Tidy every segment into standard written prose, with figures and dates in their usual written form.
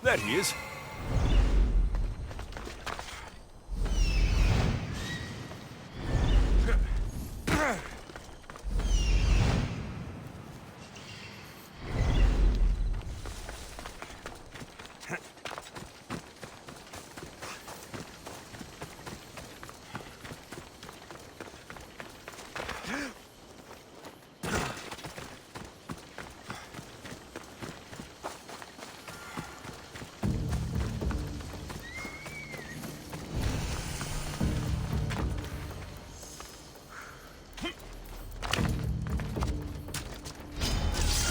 There he is.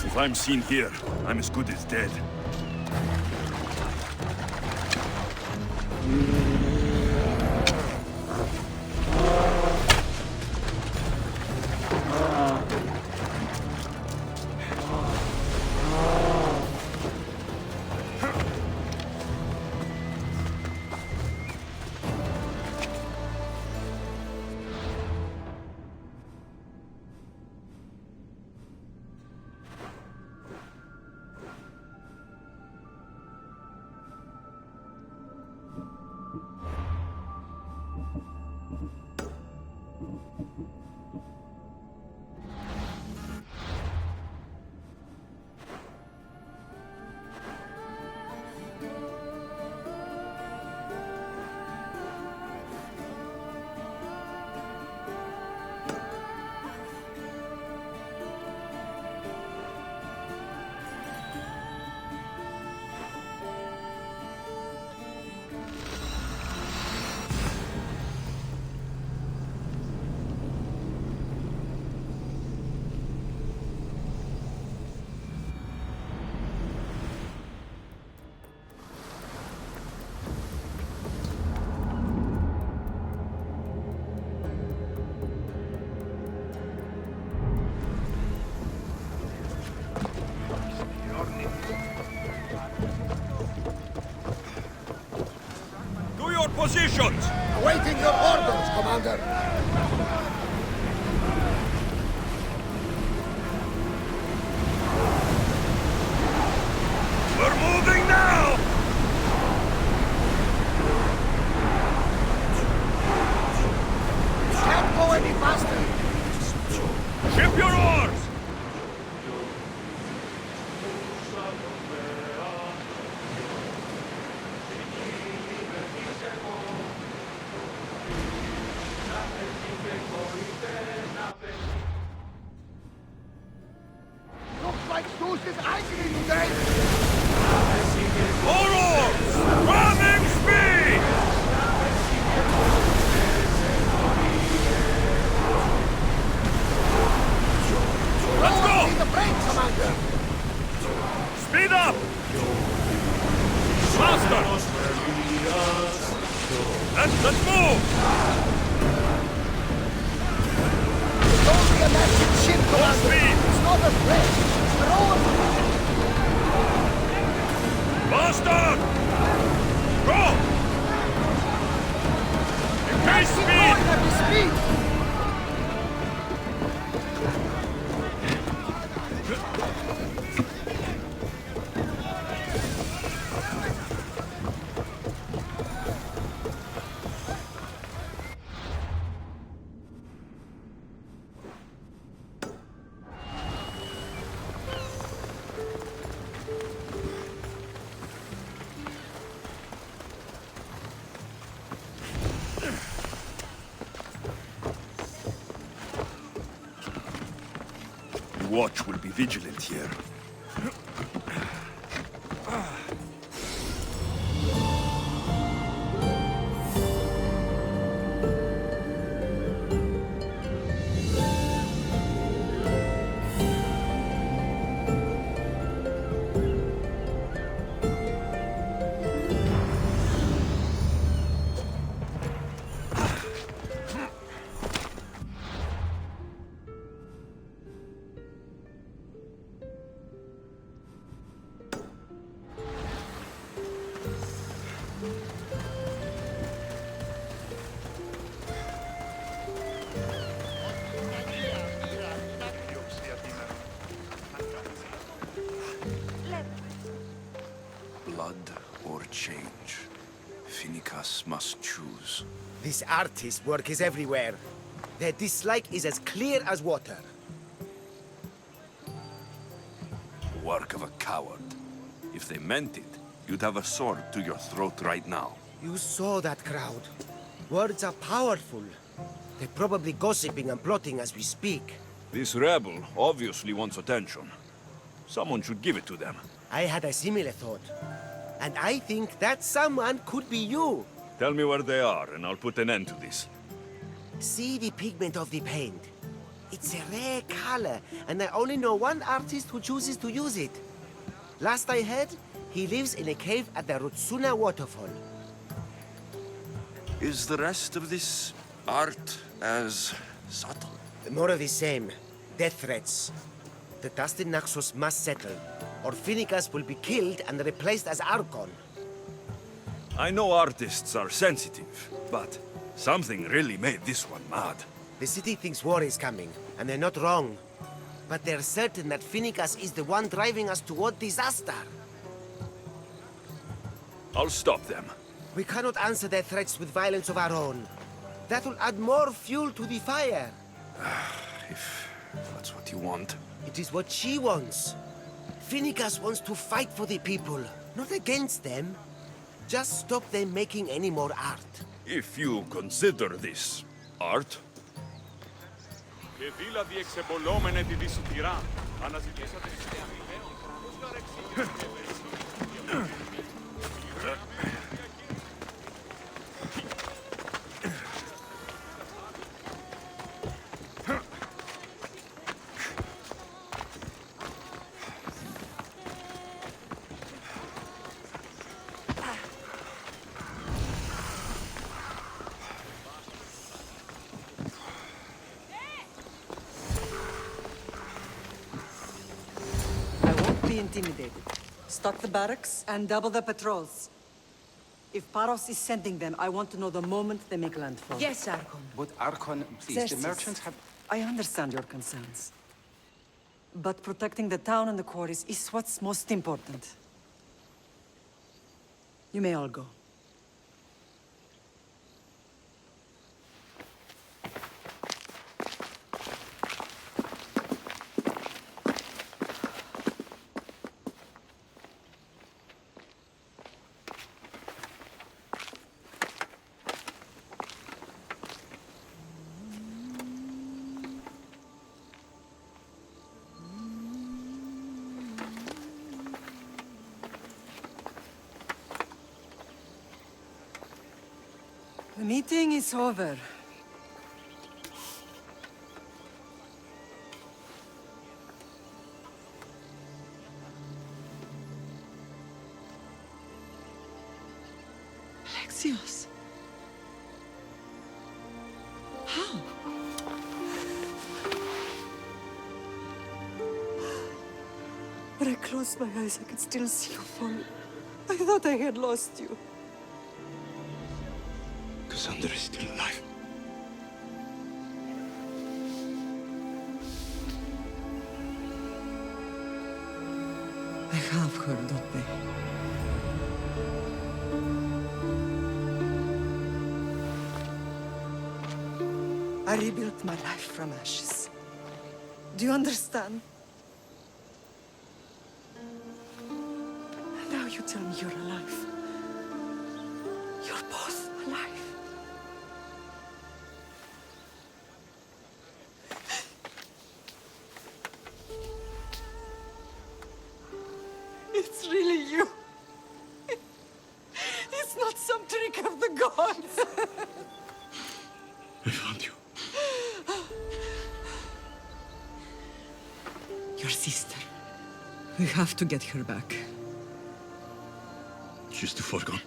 If I'm seen here, I'm as good as dead. Positions! Awaiting your orders, Commander! We're moving now! Can't go any faster! Ship your oars! The watch will be vigilant here. change. Finicus must choose. This artist's work is everywhere. Their dislike is as clear as water. Work of a coward. If they meant it, you'd have a sword to your throat right now. You saw that crowd. Words are powerful. They're probably gossiping and plotting as we speak. This rebel obviously wants attention. Someone should give it to them. I had a similar thought. And I think that someone could be you. Tell me where they are, and I'll put an end to this. See the pigment of the paint. It's a rare color, and I only know one artist who chooses to use it. Last I heard, he lives in a cave at the Rutsuna waterfall. Is the rest of this art as subtle? More of the same. Death threats. The dust in Naxos must settle, or Finicus will be killed and replaced as Archon. I know artists are sensitive, but something really made this one mad. The city thinks war is coming, and they're not wrong. But they're certain that Finicus is the one driving us toward disaster. I'll stop them. We cannot answer their threats with violence of our own. That will add more fuel to the fire. If that's what you want. It is what she wants. Finicus wants to fight for the people, not against them. Just stop them making any more art. If you consider this art. Και δηλαδή εξεμπολόμενε τη δυσιτηρά. Αναζητήσατε intimidated. Stock the barracks and double the patrols. If Paros is sending them, I want to know the moment they make landfall. Yes, Archon. But Archon, please, Xerxes, the merchants have... I understand your concerns. But protecting the town and the quarries is what's most important. You may all go. The meeting is over. Alexios. How? When I closed my eyes, I could still see you fall. I thought I had lost you. Cassandra is still alive. I have her, don't they? I rebuilt my life from ashes. Do you understand? And now you tell me you're alive. You're both alive. It's really you. It's not some trick of the gods. I found you. Your sister. We have to get her back. She's too far gone.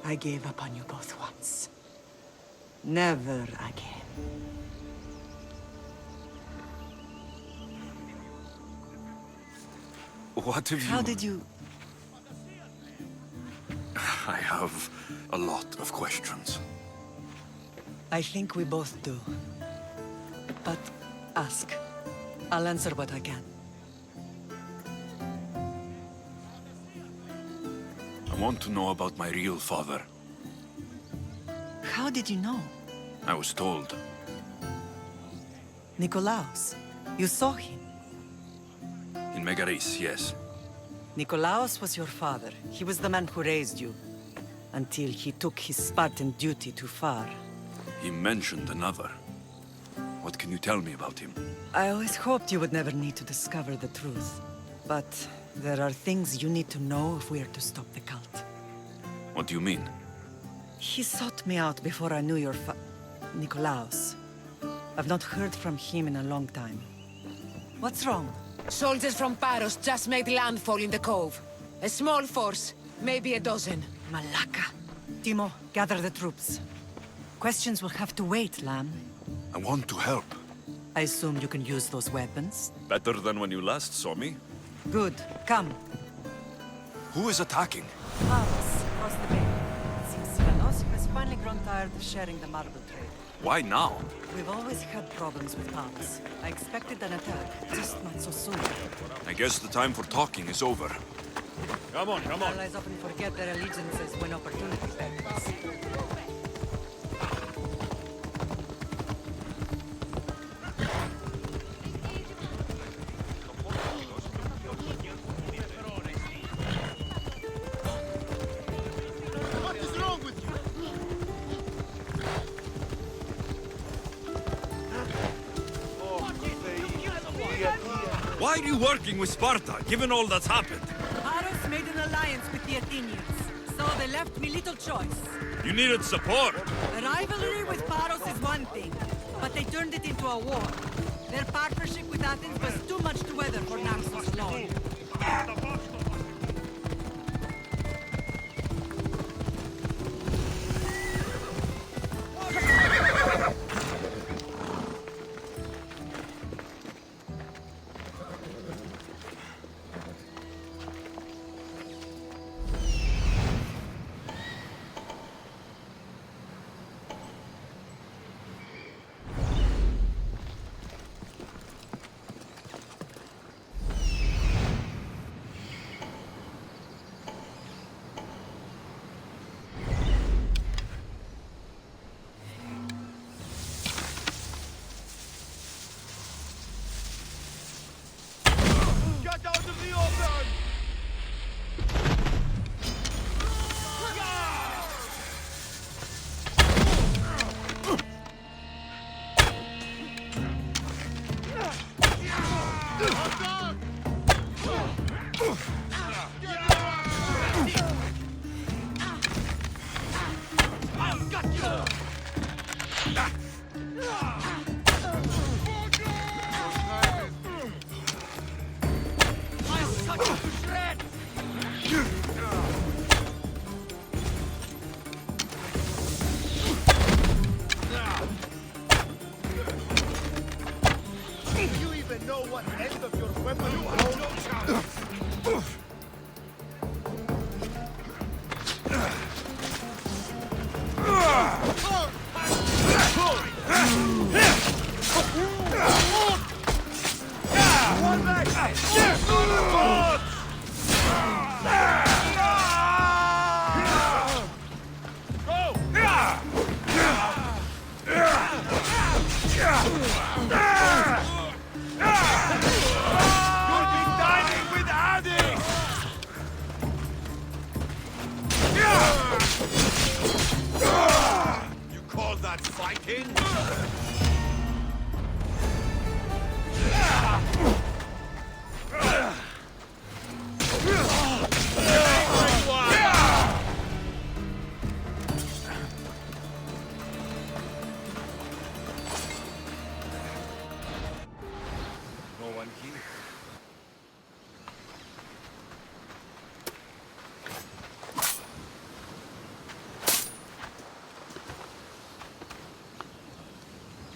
I gave up on you both once. Never again. What have you... How did you... I have a lot of questions. I think we both do. But ask. I'll answer what I can. want to know about my real father. How did you know? I was told. Nikolaos. You saw him. In Megaris, yes. Nikolaos was your father. He was the man who raised you. Until he took his Spartan duty too far. He mentioned another. What can you tell me about him? I always hoped you would never need to discover the truth. But there are things you need to know if we are to stop the cult. What do you mean? He sought me out before I knew your Nikolaos. I've not heard from him in a long time. What's wrong? Soldiers from Paros just made landfall in the cove. A small force, maybe a dozen. Malaka. Timo, gather the troops. Questions will have to wait, Lamb. I want to help. I assume you can use those weapons? Better than when you last saw me. Good. Come. Who is attacking? Paros, across the bay. Seems Silanos has finally grown tired of sharing the marble trade. Why now? We've always had problems with Paros. I expected an attack, just not so soon. I guess the time for talking is over. Come on, come on. Allies often forget their allegiances when opportunity beckons. Why are you working with Sparta, given all that's happened? Paros made an alliance with the Athenians, so they left me little choice. You needed support. A rivalry with Paros is one thing, but they turned it into a war. Their partnership with Athens was too much to weather for Naxos alone.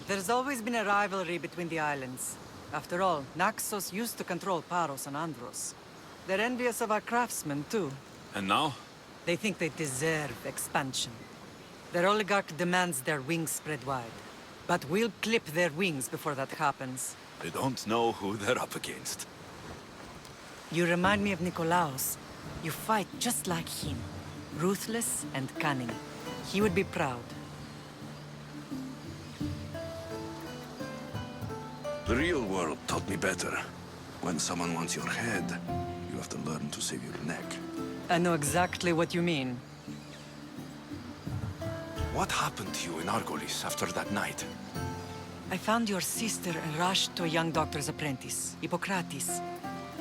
There's always been a rivalry between the islands. After all, Naxos used to control Paros and Andros. They're envious of our craftsmen, too. And now? They think they deserve expansion. Their oligarch demands their wings spread wide. But we'll clip their wings before that happens. They don't know who they're up against. You remind me of Nikolaos. You fight just like him. Ruthless and cunning. He would be proud. The real world taught me better. When someone wants your head, you have to learn to save your neck. I know exactly what you mean. What happened to you in Argolis after that night? I found your sister and rushed to a young doctor's apprentice, Hippocrates.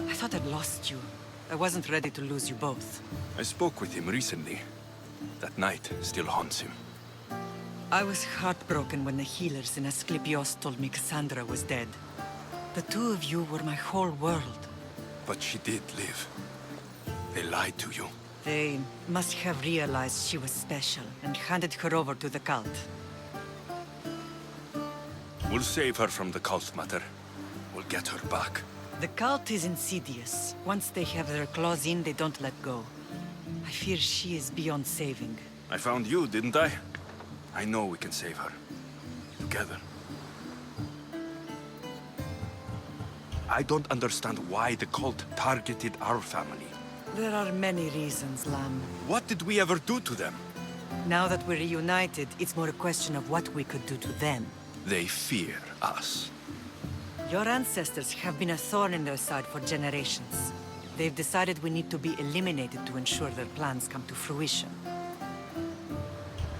I thought I'd lost you. I wasn't ready to lose you both. I spoke with him recently. That night still haunts him. I was heartbroken when the healers in Asclepios told me Cassandra was dead. The two of you were my whole world. But she did live. They lied to you. They must have realized she was special and handed her over to the cult. We'll save her from the cult matter. We'll get her back. The cult is insidious. Once they have their claws in, they don't let go. I fear she is beyond saving. I found you, didn't I? I know we can save her. Together. I don't understand why the cult targeted our family. There are many reasons, Lamb. What did we ever do to them? Now that we're reunited, it's more a question of what we could do to them. They fear us. Your ancestors have been a thorn in their side for generations. They've decided we need to be eliminated to ensure their plans come to fruition.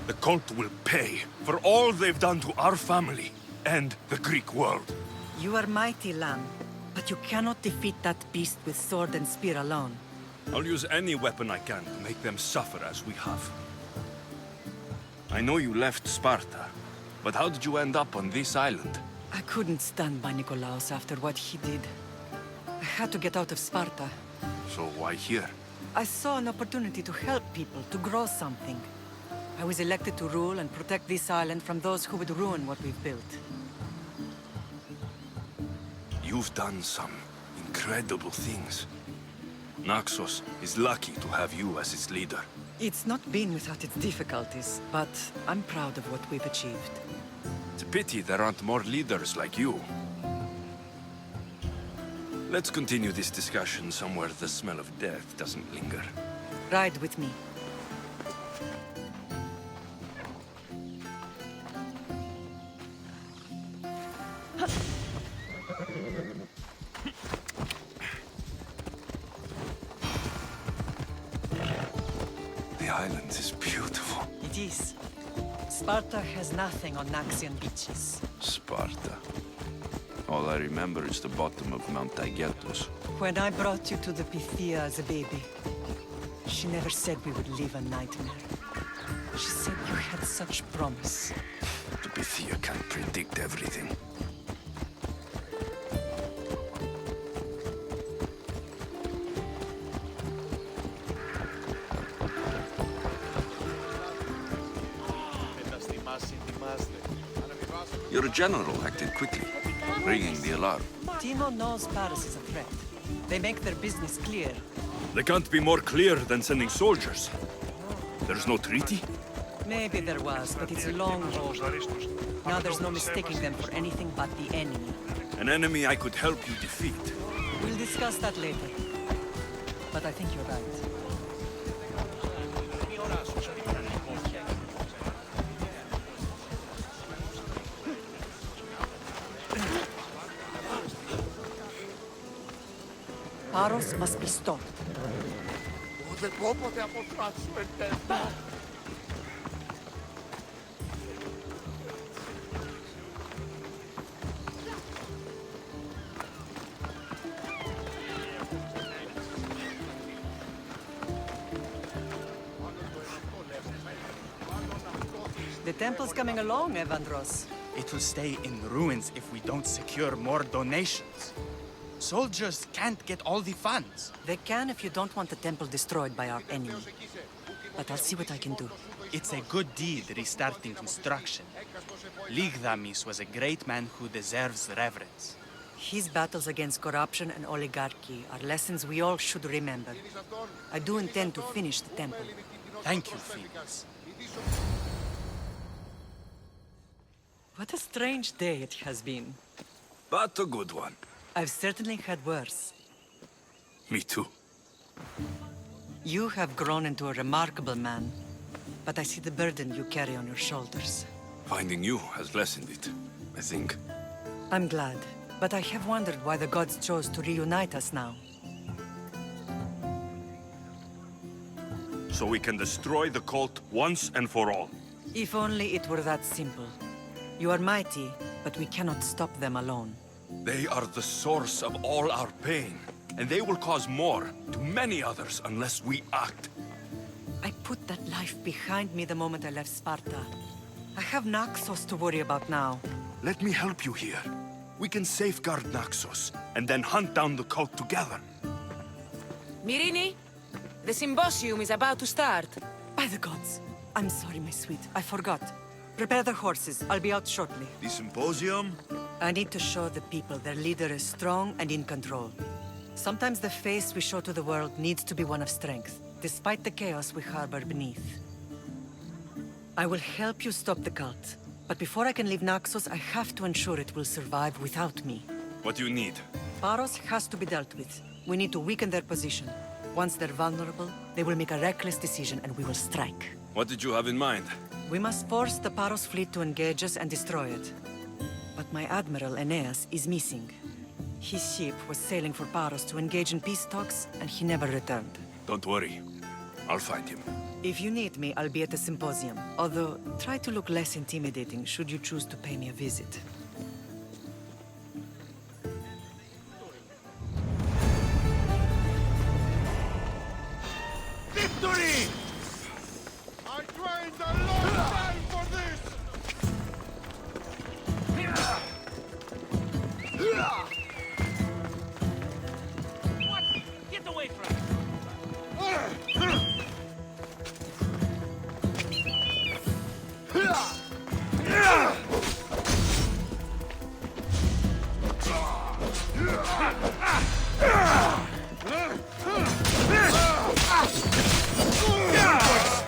The cult will pay for all they've done to our family and the Greek world. You are mighty, Lamb, but you cannot defeat that beast with sword and spear alone. I'll use any weapon I can to make them suffer as we have. I know you left Sparta, but how did you end up on this island? I couldn't stand by Nikolaos after what he did. I had to get out of Sparta. So why here? I saw an opportunity to help people, to grow something. I was elected to rule and protect this island from those who would ruin what we've built. You've done some incredible things. Naxos is lucky to have you as its leader. It's not been without its difficulties, but I'm proud of what we've achieved. It's a pity there aren't more leaders like you. Let's continue this discussion somewhere the smell of death doesn't linger. Ride with me. The island is beautiful. It is. Sparta has nothing on Naxian beaches. Sparta. All I remember is the bottom of Mount Taygetus. When I brought you to the Pythia as a baby, she never said we would live a nightmare. She said you had such promise. The Pythia can't predict everything. Your general acted quickly, ringing the alarm. Timo knows Paris is a threat. They make their business clear. They can't be more clear than sending soldiers. There's no treaty? Maybe there was, but it's long over. Now there's no mistaking them for anything but the enemy. An enemy I could help you defeat. We'll discuss that later. But I think you're right. Paros must be stopped. The temple's coming along, Evandros. It will stay in ruins if we don't secure more donations. Soldiers can't get all the funds. They can if you don't want the temple destroyed by our enemy. But I'll see what I can do. It's a good deed restarting construction. Ligdamis was a great man who deserves reverence. His battles against corruption and oligarchy are lessons we all should remember. I do intend to finish the temple. Thank you, Phoebus. What a strange day it has been. But a good one. I've certainly had worse. Me too. You have grown into a remarkable man, but I see the burden you carry on your shoulders. Finding you has lessened it, I think. I'm glad, but I have wondered why the gods chose to reunite us now. So we can destroy the cult once and for all. If only it were that simple. You are mighty, but we cannot stop them alone. They are the source of all our pain, and they will cause more to many others unless we act. I put that life behind me the moment I left Sparta. I have Naxos to worry about now. Let me help you here. We can safeguard Naxos, and then hunt down the cult together. Mirini, the symposium is about to start. By the gods. I'm sorry, my sweet. I forgot. Prepare the horses. I'll be out shortly. The symposium? I need to show the people their leader is strong and in control. Sometimes the face we show to the world needs to be one of strength, despite the chaos we harbor beneath. I will help you stop the cult, but before I can leave Naxos, I have to ensure it will survive without me. What do you need? Paros has to be dealt with. We need to weaken their position. Once they're vulnerable, they will make a reckless decision and we will strike. What did you have in mind? We must force the Paros fleet to engage us and destroy it. But my admiral, Aeneas, is missing. His ship was sailing for Paros to engage in peace talks, and he never returned. Don't worry. I'll find him. If you need me, I'll be at the symposium. Although, try to look less intimidating should you choose to pay me a visit. Victory! I trained a long time for this! What? Get away from me!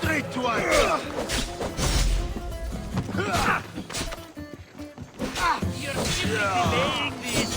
Straight to us! You're simply delaying this!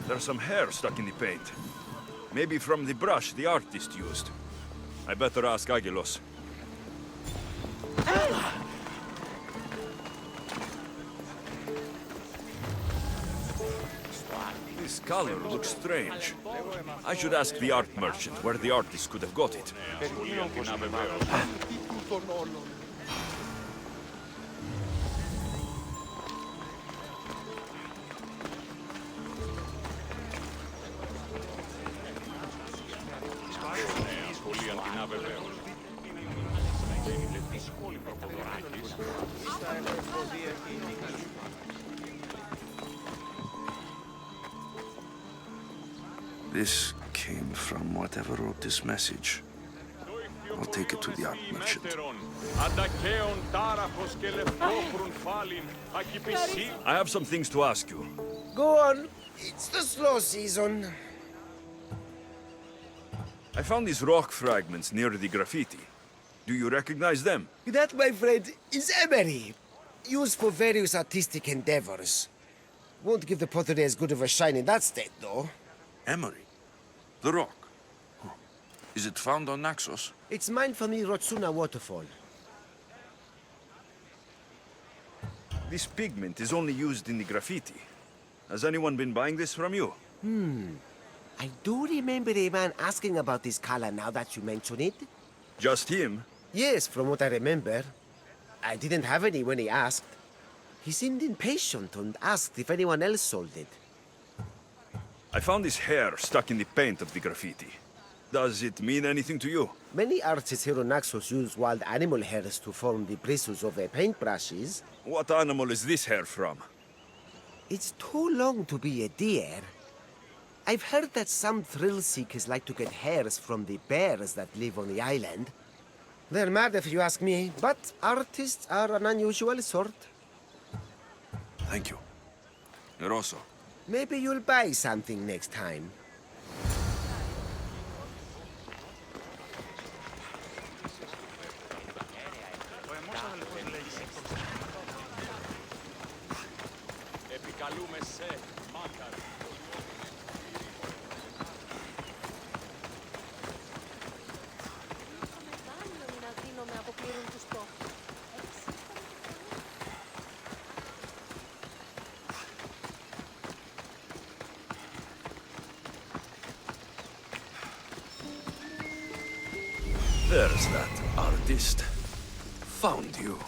There's some hair stuck in the paint. Maybe from the brush the artist used. I better ask Agilos. This color looks strange. I should ask the art merchant where the artist could have got it. This came from whatever wrote this message. I'll take it to the art merchant. I have some things to ask you. Go on. It's the slow season. I found these rock fragments near the graffiti. Do you recognize them? That, my friend, is emery. Used for various artistic endeavors. Won't give the pottery as good of a shine in that state, though. Emery? The rock? Huh. Is it found on Naxos? It's mined from the Rotsuna waterfall. This pigment is only used in the graffiti. Has anyone been buying this from you? I do remember a man asking about this color now that you mention it. Just him? Yes, from what I remember. I didn't have any when he asked. He seemed impatient and asked if anyone else sold it. I found this hair stuck in the paint of the graffiti. Does it mean anything to you? Many artists here on Naxos use wild animal hairs to form the bristles of their paintbrushes. What animal is this hair from? It's too long to be a deer. I've heard that some thrill seekers like to get hairs from the bears that live on the island. They're mad if you ask me, but artists are an unusual sort. Thank you. Rosso. Maybe you'll buy something next time. There's that artist. Found you.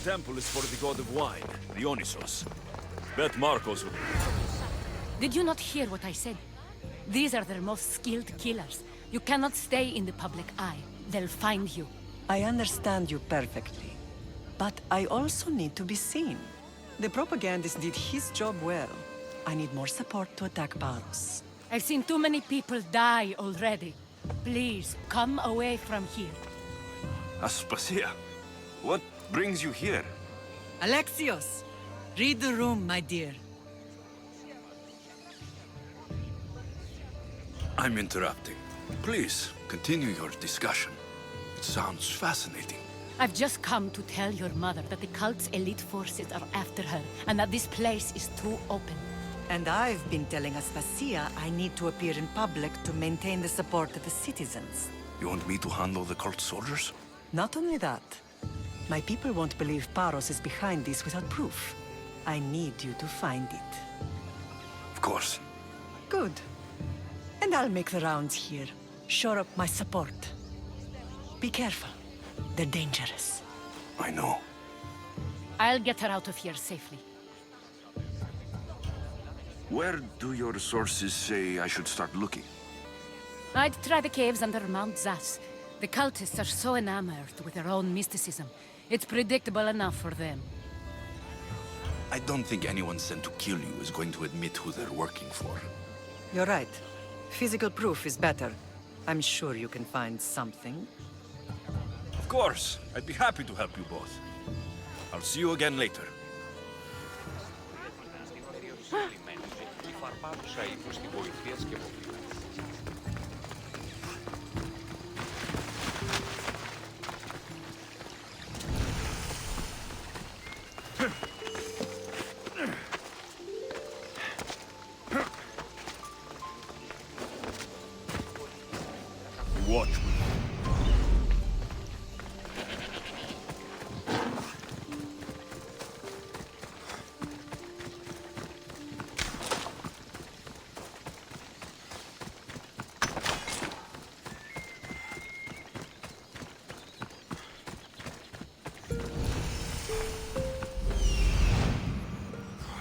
Temple is for the god of wine, Dionysos. Bet Marcos will... Did you not hear what I said? These are their most skilled killers. You cannot stay in the public eye. They'll find you. I understand you perfectly. But I also need to be seen. The propagandist did his job well. I need more support to attack Paros. I've seen too many people die already. Please, come away from here. Aspasia, what brings you here? Alexios! Read the room, my dear. I'm interrupting. Please, continue your discussion. It sounds fascinating. I've just come to tell your mother that the cult's elite forces are after her, and that this place is too open. And I've been telling Aspasia I need to appear in public to maintain the support of the citizens. You want me to handle the cult soldiers? Not only that, my people won't believe Paros is behind this without proof. I need you to find it. Of course. Good. And I'll make the rounds here. Shore up my support. Be careful. They're dangerous. I know. I'll get her out of here safely. Where do your sources say I should start looking? I'd try the caves under Mount Zas. The cultists are so enamored with their own mysticism. It's predictable enough for them. I don't think anyone sent to kill you is going to admit who they're working for. You're right. Physical proof is better. I'm sure you can find something. Of course. I'd be happy to help you both. I'll see you again later. Watch me.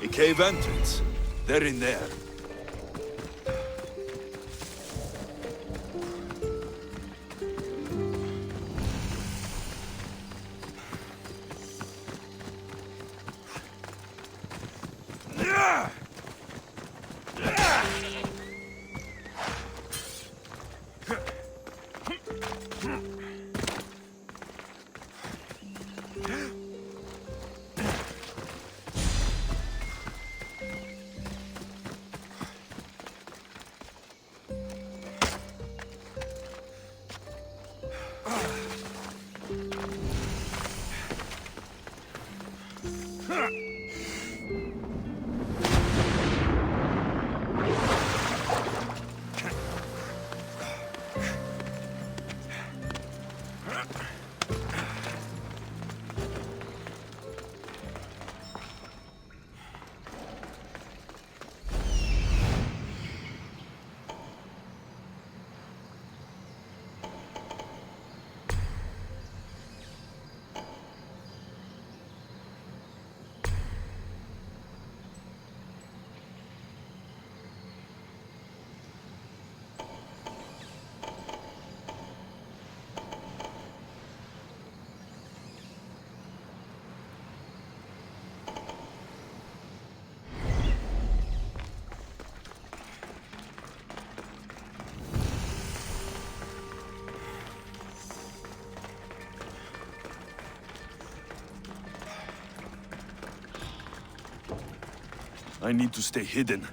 A cave entrance. They're in there. I need to stay hidden.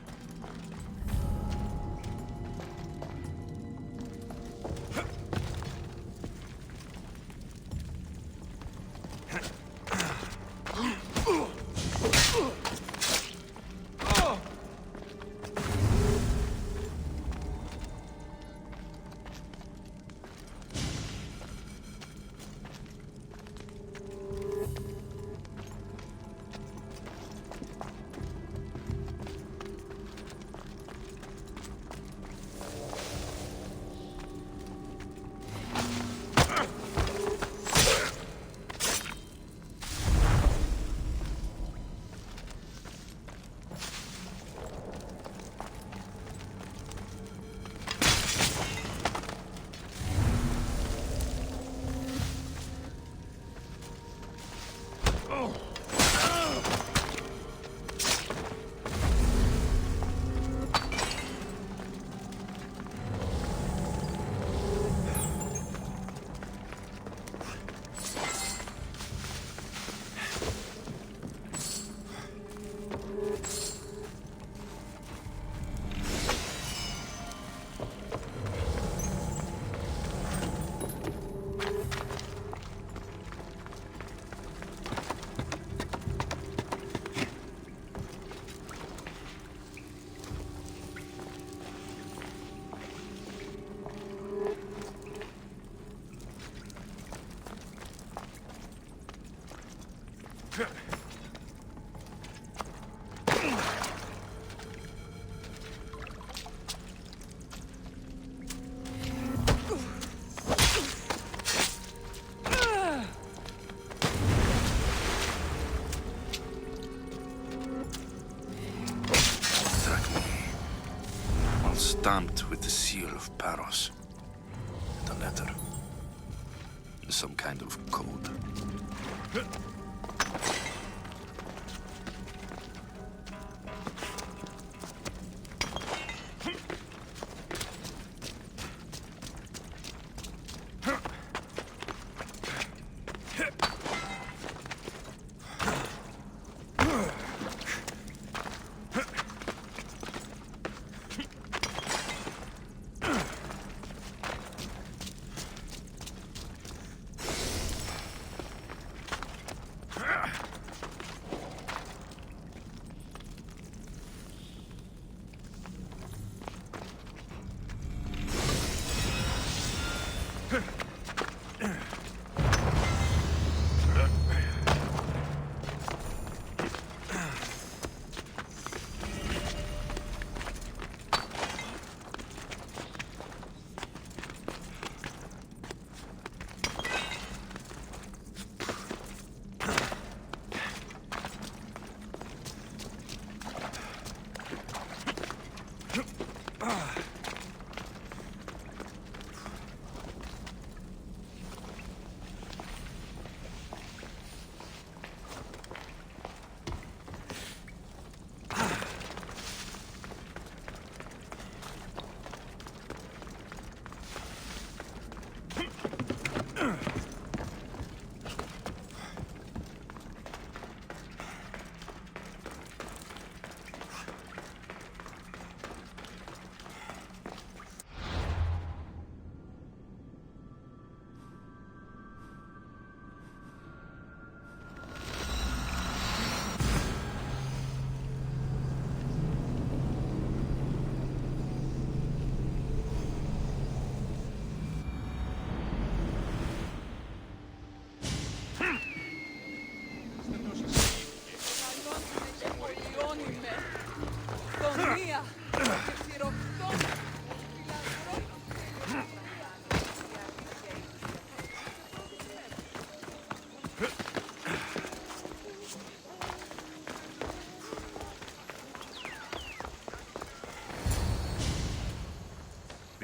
Stamped with the seal of Paros. The letter. Some kind of code.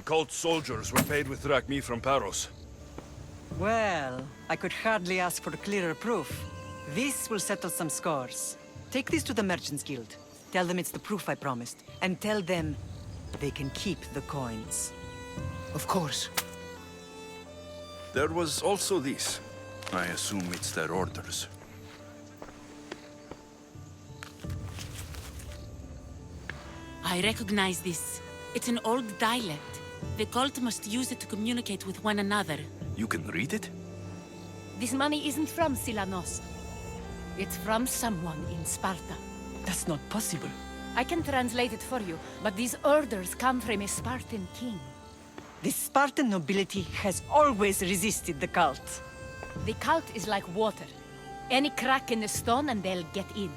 Cult soldiers were paid with drachmi from Paros. Well, I could hardly ask for clearer proof. This will settle some scores. Take this to the Merchants Guild. Tell them it's the proof I promised. And tell them they can keep the coins. Of course. There was also this. I assume it's their orders. I recognize this. It's an old dialect. The cult must use it to communicate with one another. You can read it? This money isn't from Silanos. It's from someone in Sparta. That's not possible. I can translate it for you, but these orders come from a Spartan king. The Spartan nobility has always resisted the cult. The cult is like water. Any crack in the stone and they'll get in.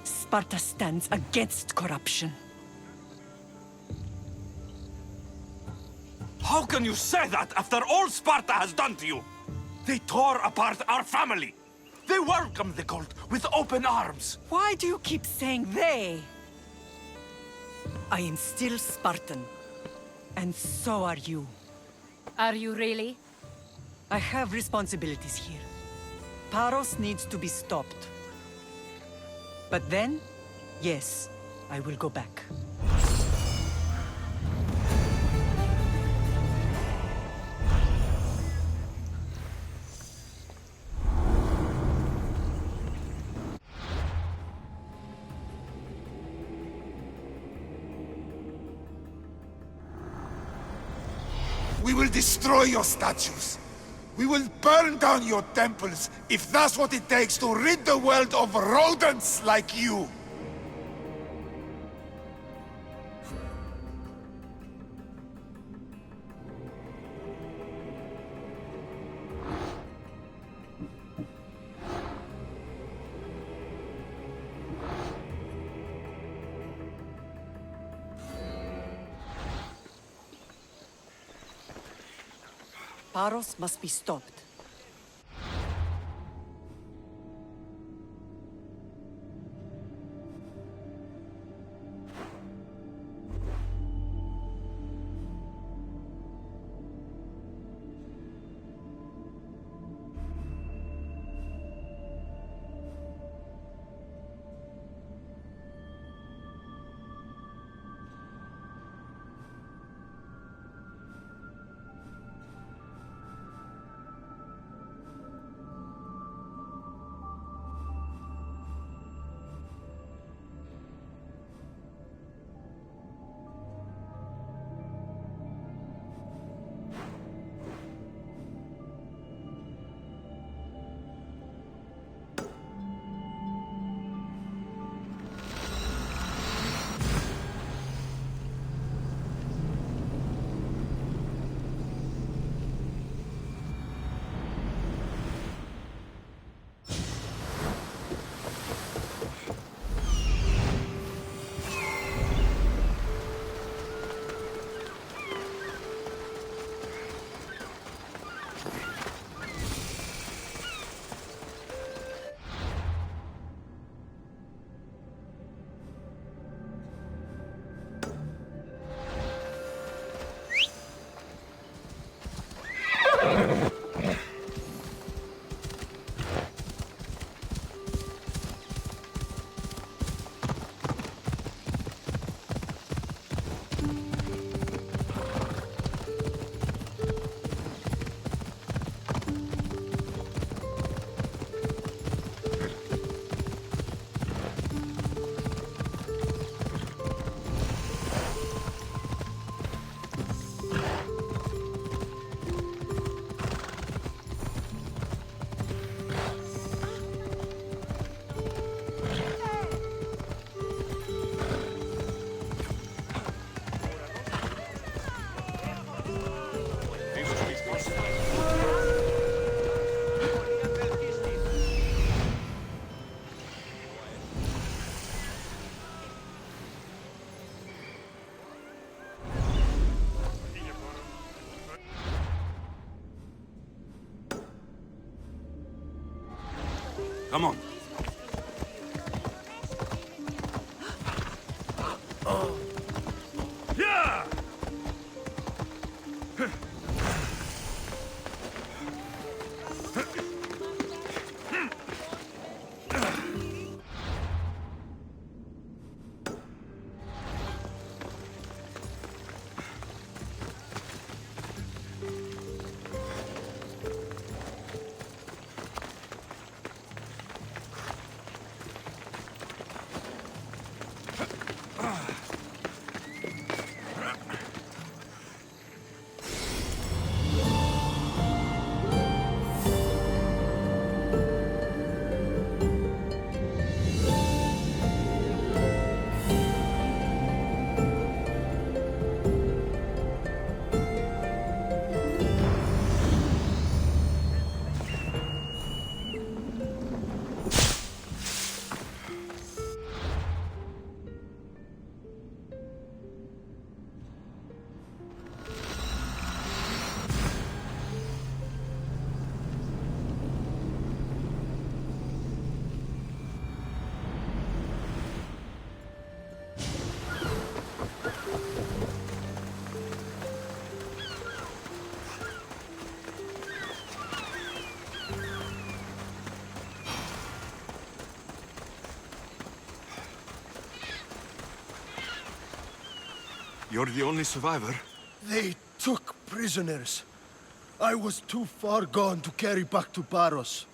Sparta stands against corruption. How can you say that after all Sparta has done to you? They tore apart our family. They welcomed the cult with open arms. Why do you keep saying they? I am still Spartan. And so are you. Are you really? I have responsibilities here. Paros needs to be stopped. But then, yes, I will go back. We will destroy your statues. We will burn down your temples if that's what it takes to rid the world of rodents like you. Paros must be stopped. Come on. Yeah! You're the only survivor? They took prisoners. I was too far gone to carry back to Barros.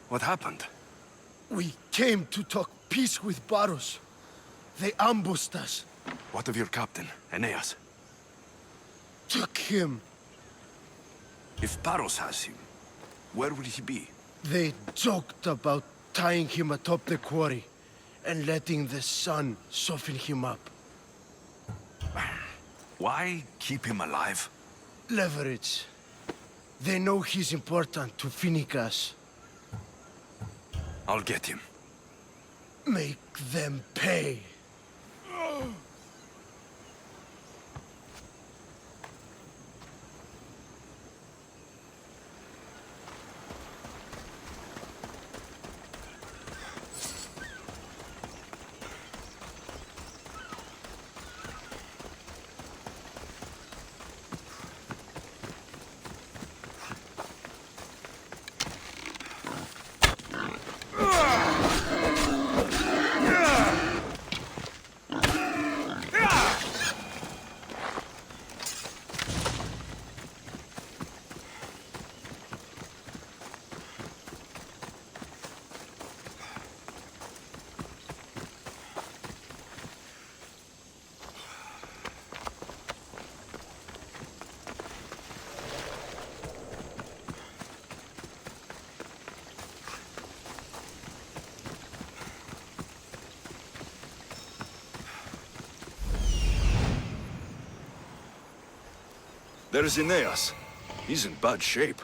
What happened? We came to talk peace with Barros. They ambushed us. What of your captain, Aeneas? Took him. If Barros has him, where will he be? They joked about tying him atop the quarry and letting the sun soften him up. Why keep him alive? Leverage. They know he's important to Finicas. I'll get him. Make them pay. There's Aeneas. He's in bad shape.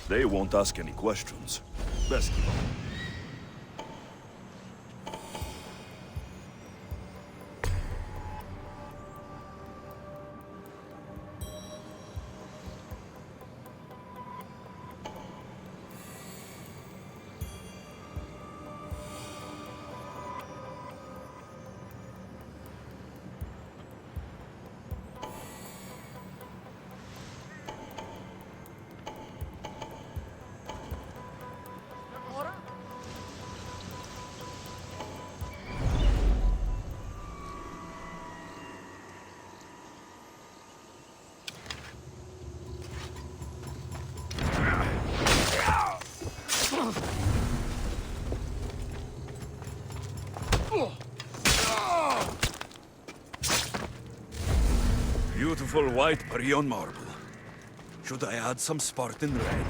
They won't ask any questions. Best keep on. Beautiful white Parion marble. Should I add some Spartan red?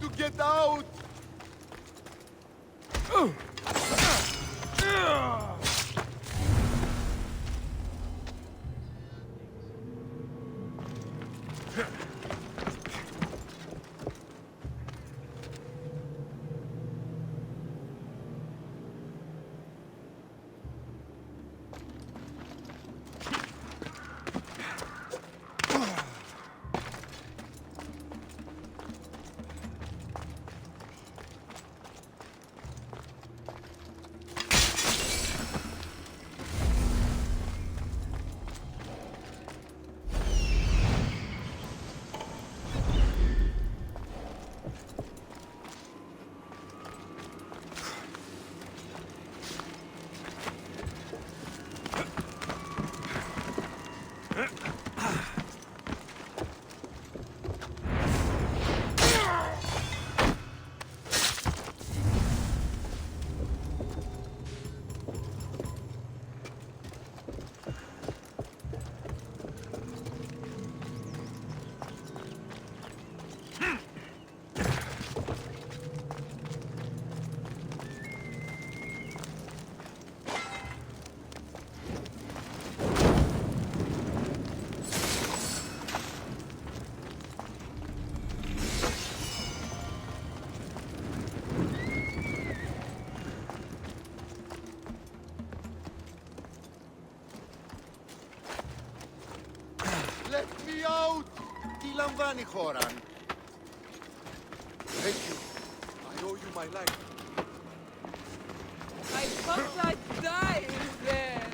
to get out! Let me out! Τι λαμβάνει χώραν. Thank you. I owe you my life. I thought I'd die in there.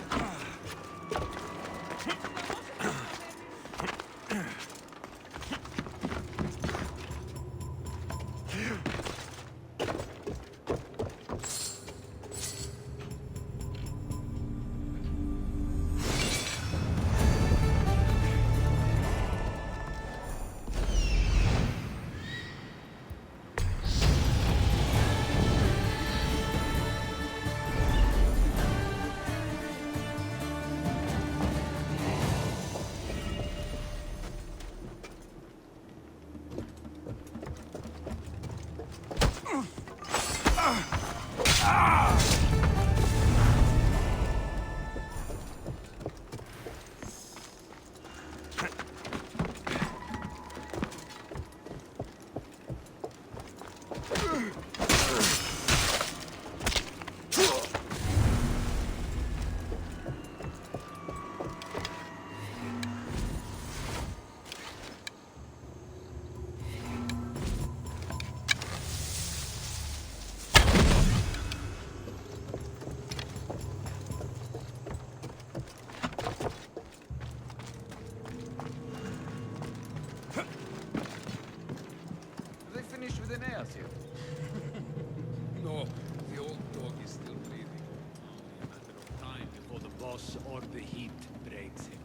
No, the old dog is still breathing. Only a matter of time before the boss or the heat breaks him.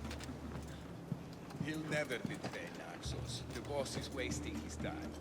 He'll never betray Naxos. The boss is wasting his time.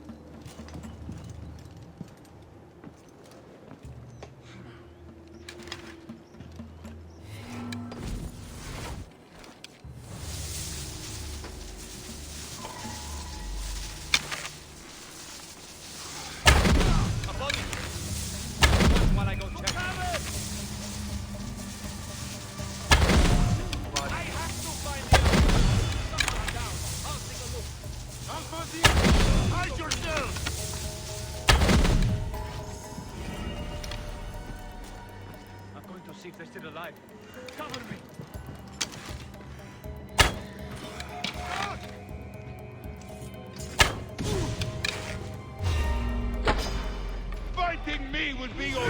See if they're still alive. Cover me! Fighting me would be your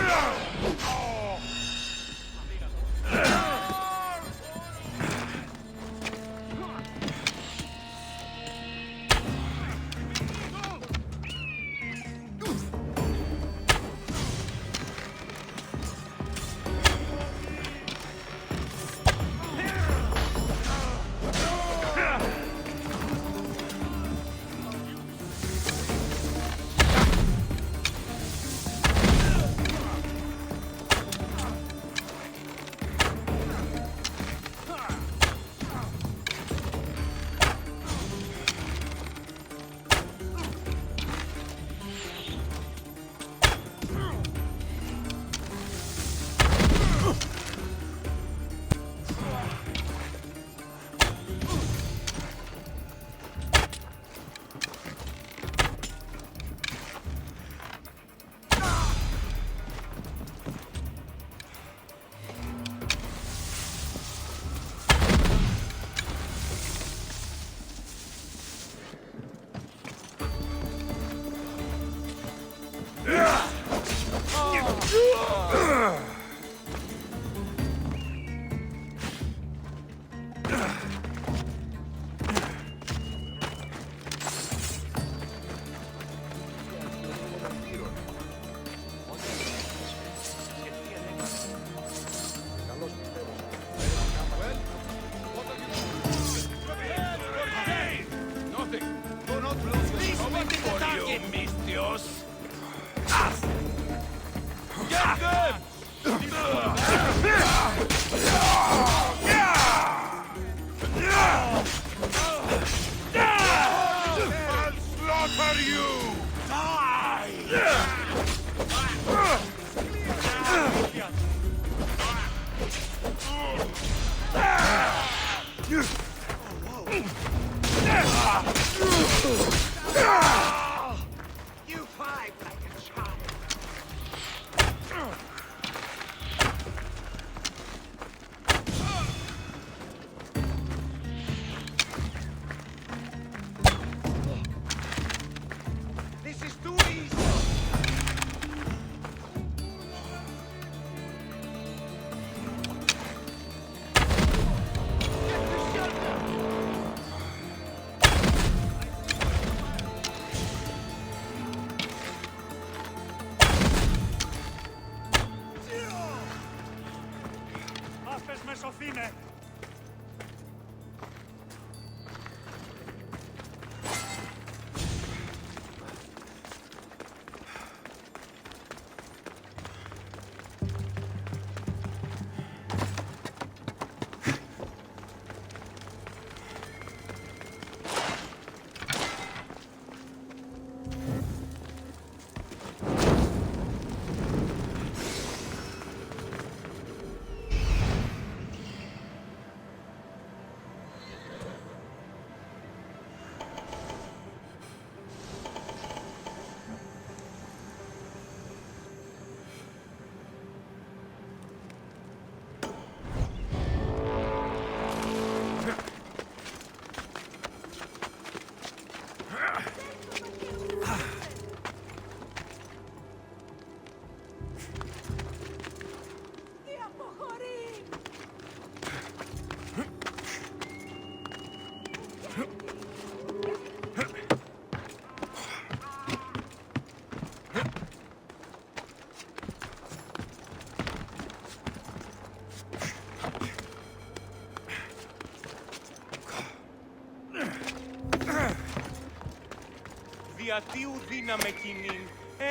Διατίου δύναμε κοινήν,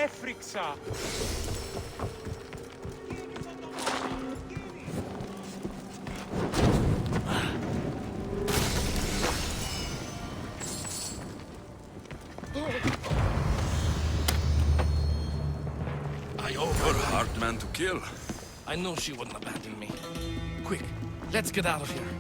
έφρυξα. You're a hard man to kill. I know she wouldn't abandon me. Quick, let's get out of here.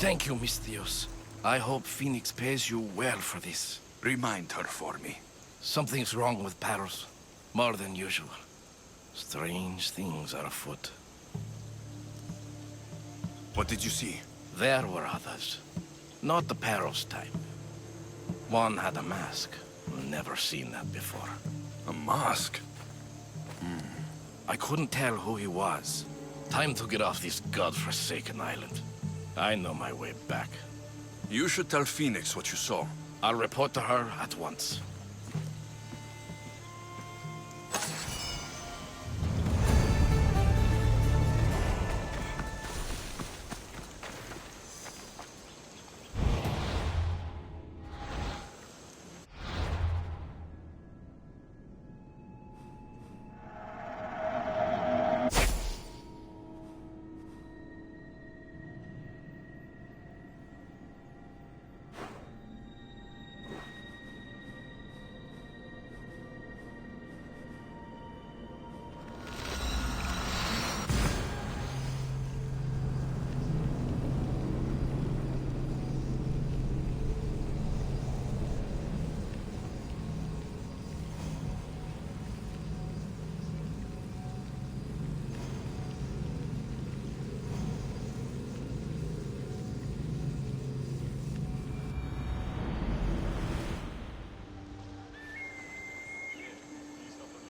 Thank you, Mistios. I hope Phoenix pays you well for this. Remind her for me. Something's wrong with Paros. More than usual. Strange things are afoot. What did you see? There were others. Not the Paros type. One had a mask. Never seen that before. A mask? I couldn't tell who he was. Time to get off this godforsaken island. I know my way back. You should tell Phoenix what you saw. I'll report to her at once.